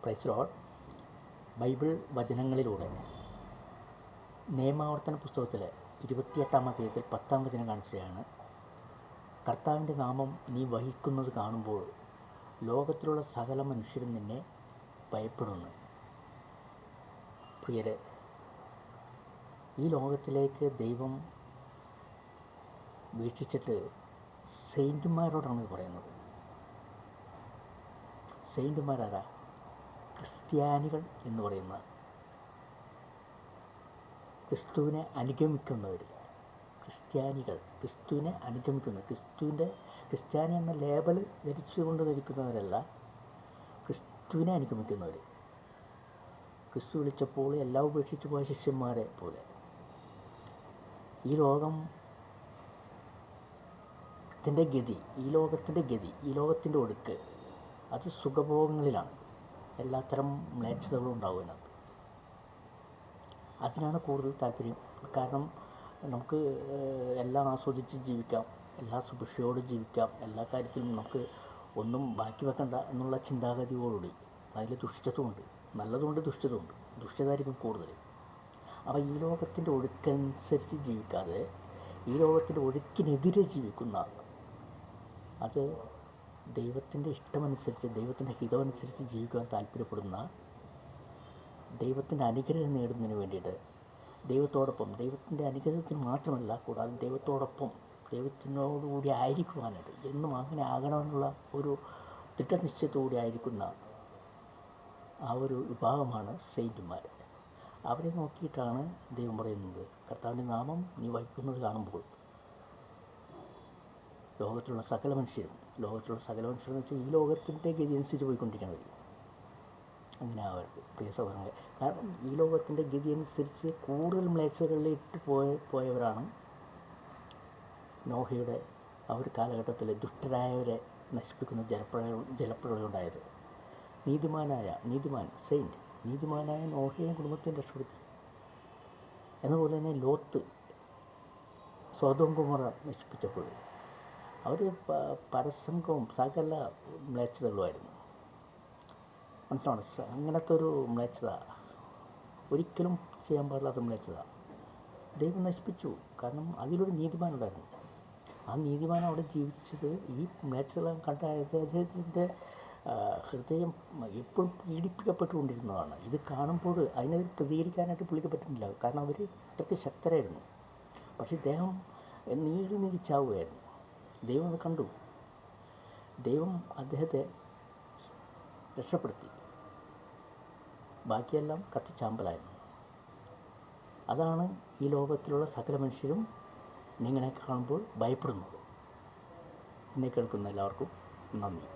Price lord. Bible വചനങ്ങളിലൂടെ നിയമാവർത്തന പുസ്തകത്തിലെ 28-ാം അധ്യായത്തിൽ 10-ാം വചനം കാണിക്കുകയാണ്. കർത്താവിൻ്റെ നാമം നീ വഹിക്കുന്നത് കാണുമ്പോൾ ലോകത്തിലുള്ള സകല മനുഷ്യരും നിന്നെ ഭയപ്പെടുന്നു. പ്രിയരെ, ഈ ലോകത്തിലേക്ക് ദൈവം വീക്ഷിച്ചിട്ട് സെയിൻറ്റുമാരോടാണ് പറയുന്നത്. സെയിൻറ്റുമാരാരാ? ക്രിസ്ത്യാനികൾ എന്ന് പറയുന്ന ക്രിസ്തുവിനെ അനുഗമിക്കുന്നവർ. ക്രിസ്ത്യാനികൾ, ക്രിസ്തുവിനെ അനുഗമിക്കുന്ന, ക്രിസ്ത്യാനി എന്ന ലേബൽ ധരിച്ചുകൊണ്ട് ധരിക്കുന്നവരല്ല, ക്രിസ്തുവിനെ അനുഗമിക്കുന്നവർ. ക്രിസ്തു വിളിച്ചപ്പോൾ എല്ലാം ഉപേക്ഷിച്ചു പോയ ശിഷ്യന്മാരെ പോലെ. ഈ ലോകത്തിൻ്റെ ഗതി, ഈ ലോകത്തിൻ്റെ ഒടുക്ക് അത് സുഖഭോഗങ്ങളിലാണ്. എല്ലാത്തരം മ്ലേച്ഛതകളും ഉണ്ടാവും അതിനകത്ത്. അതിനാണ് കൂടുതൽ താല്പര്യം. കാരണം നമുക്ക് എല്ലാം ആസ്വദിച്ച് ജീവിക്കാം, എല്ലാ സുഭിക്ഷയോടും ജീവിക്കാം, എല്ലാ കാര്യത്തിലും നമുക്ക് ഒന്നും ബാക്കി വെക്കണ്ട എന്നുള്ള ചിന്താഗതിയോടുകൂടി. അതിൽ ദുഷ്ടതുമുണ്ട്, നല്ലതുമുണ്ട്, ദുഷ്ടതുമുണ്ട്. ദുഷ്ടതായിരിക്കും കൂടുതൽ. അപ്പോൾ ഈ ലോകത്തിൻ്റെ ഒഴുക്കനുസരിച്ച് ജീവിക്കാതെ ഈ ലോകത്തിൻ്റെ ഒഴുക്കിനെതിരെ ജീവിക്കുന്ന, അത് ദൈവത്തിൻ്റെ ഇഷ്ടമനുസരിച്ച്, ദൈവത്തിൻ്റെ ഹിതമനുസരിച്ച് ജീവിക്കാൻ താല്പര്യപ്പെടുന്ന, ദൈവത്തിൻ്റെ അനുഗ്രഹം നേടുന്നതിന് വേണ്ടിയിട്ട് ദൈവത്തോടൊപ്പം, ദൈവത്തിൻ്റെ അനുഗ്രഹത്തിന് മാത്രമല്ല, കൂടാതെ ദൈവത്തോടൊപ്പം, ദൈവത്തിനോടുകൂടി ആയിരിക്കുവാനായിട്ട്, എന്നും അങ്ങനെ ആകണമെന്നുള്ള ഒരു ദൃഢനിശ്ചയത്തോടെ ആയിരിക്കുന്ന ആ ഒരു വിഭാഗമാണ് സെയിൻറ്റുമാർ. അവരെ നോക്കിയിട്ടാണ് ദൈവം പറയുന്നത്, കർത്താവിൻ്റെ നാമം നീ വഹിക്കുന്നത് കാണുമ്പോൾ ലോകത്തിലുള്ള സകല മനുഷ്യരും എന്ന് വെച്ചാൽ ഈ ലോകത്തിൻ്റെ ഗതി അനുസരിച്ച് പോയിക്കൊണ്ടിരിക്കുന്നത്. അങ്ങനെ ആവരുത് പ്രിയ സഹോദരങ്ങളെ. കാരണം ഈ ലോകത്തിൻ്റെ ഗതി അനുസരിച്ച് കൂടുതൽ മ്ലേച്ഛതകളിലിട്ട് പോയവരാണ് നോഹയുടെ ആ ഒരു കാലഘട്ടത്തിൽ ദുഷ്ടരായവരെ നശിപ്പിക്കുന്ന ജലപ്രളയം ഉണ്ടായത്. നീതിമാനായ നോഹയെയും കുടുംബത്തെയും രക്ഷപ്പെടുത്തി. എന്നപോലെ തന്നെ ലോത്ത് സൊദോം ഗൊമോറ നശിപ്പിച്ചപ്പോൾ അവർ പരസംഗവും സകല മ്ലേച്ഛതകളുമായിരുന്നു. മനസ്സിലാണ്? അങ്ങനത്തെ ഒരു മ്ലേച്ഛത, ഒരിക്കലും ചെയ്യാൻ പാടില്ലാത്ത മ്ലേച്ഛത ദൈവം നശിപ്പിച്ചു. കാരണം അതിലൊരു നീതിമാനുണ്ടായിരുന്നു. ആ നീതിമാൻ അവിടെ ജീവിച്ചത് ഈ മ്ലേച്ഛത കണ്ട അദ്ദേഹത്തിൻ്റെ ഹൃദയം എപ്പോഴും പീഡിപ്പിക്കപ്പെട്ടുകൊണ്ടിരുന്നതാണ്. ഇത് കാണുമ്പോൾ അതിനെതിരെ പ്രതികരിക്കാനായിട്ട് പുള്ളിക്ക് പറ്റുന്നില്ല. കാരണം അവർ അത്രയ്ക്ക് ശക്തരായിരുന്നു. പക്ഷേ ഇദ്ദേഹം നീടി ചാവുകയായിരുന്നു. ദൈവം അത് കണ്ടു. ദൈവം അദ്ദേഹത്തെ രക്ഷപ്പെടുത്തി. ബാക്കിയെല്ലാം കത്തിച്ചാമ്പലായിരുന്നു. അതാണ് ഈ ലോകത്തിലുള്ള സകല മനുഷ്യരും നിങ്ങളെ കാണുമ്പോൾ ഭയപ്പെടുന്നത്. എന്നെ കേൾക്കുന്ന എല്ലാവർക്കും നന്ദി.